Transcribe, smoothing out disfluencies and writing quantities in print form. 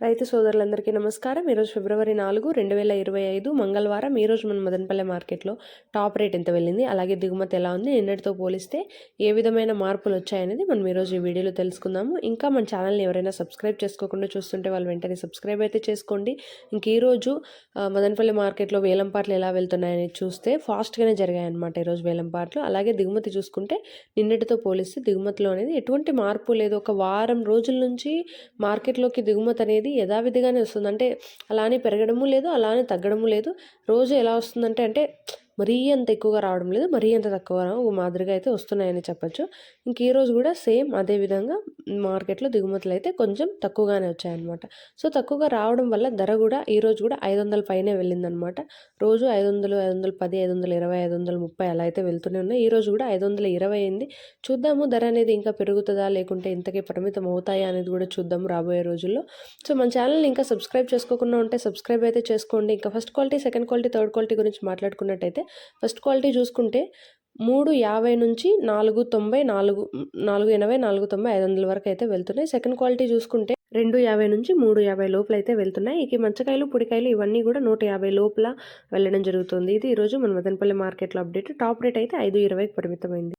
రైతు సోదరులందరికీ నమస్కారం. ఈరోజు ఫిబ్రవరి 4, 2025 మంగళవారం. ఈరోజు మన మదనపల్లె మార్కెట్లో టాప్ రేట్ ఎంత వెళ్ళింది, అలాగే దిగుమతి ఎలా ఉంది, నిన్నటితో పోలిస్తే ఏ విధమైన మార్పులు వచ్చాయనేది మనం ఈరోజు ఈ వీడియోలో తెలుసుకుందాము. ఇంకా మన ఛానల్ని ఎవరైనా సబ్స్క్రైబ్ చేసుకోకుండా చూస్తుంటే వాళ్ళు వెంటనే సబ్స్క్రైబ్ అయితే చేసుకోండి. ఇంక ఈరోజు మదనపల్లె మార్కెట్లో వేలంపాట్లు ఎలా వెళ్తున్నాయని చూస్తే ఫాస్ట్గానే జరిగాయన్నమాట ఈరోజు వేలంపాట్లు. అలాగే దిగుమతి చూసుకుంటే నిన్నటితో పోలిస్తే దిగుమతిలో అనేది ఎటువంటి మార్పు లేదు. ఒక వారం రోజుల నుంచి మార్కెట్లోకి దిగుమతి అనేది యథావిధిగానే వస్తుంది. అంటే అలానే పెరగడము లేదు, అలానే తగ్గడము లేదు. రోజు ఎలా వస్తుందంటే మరీ అంత ఎక్కువగా రావడం లేదు, మరీ అంత తక్కువ ఒక మాదిరిగా అయితే వస్తున్నాయని చెప్పొచ్చు. ఇంక ఈరోజు కూడా సేమ్ అదే విధంగా మార్కెట్లో దిగుమతులు అయితే కొంచెం తక్కువగానే వచ్చాయన్నమాట. సో తక్కువగా రావడం వల్ల ధర కూడా ఈరోజు కూడా 500 పైనే వెళ్ళిందనమాట. రోజు 500, 510, 520, 530 అలా అయితే వెళ్తూనే ఉన్నాయి. ఈరోజు కూడా 520 అయింది. చూద్దాము ధర అనేది ఇంకా పెరుగుతుందా లేకుంటే ఇంతకే పరిమితం అవుతాయా అనేది కూడా చూద్దాము రాబోయే రోజుల్లో. సో మన ఛానల్ని ఇంకా సబ్స్క్రైబ్ చేసుకోకుండా ఉంటే సబ్స్క్రైబ్ అయితే చేసుకోండి. ఇంకా first quality, second quality, third quality గురించి మాట్లాడుకున్నట్టయితే ఫస్ట్ క్వాలిటీ చూసుకుంటే 350 నుంచి 490, 480, 490, 500 వరకు అయితే వెళ్తున్నాయి. సెకండ్ క్వాలిటీ చూసుకుంటే 250 నుంచి 350 లోపల అయితే వెళ్తున్నాయి. ఇక మచ్చకాయలు, పొడికాయలు ఇవన్నీ కూడా 150 లోపల వెళ్ళడం జరుగుతుంది. ఇది ఈరోజు మన మదనపల్లి మార్కెట్లో అప్డేట్. టాప్ రేట్ అయితే 520కి పరిమితమైంది.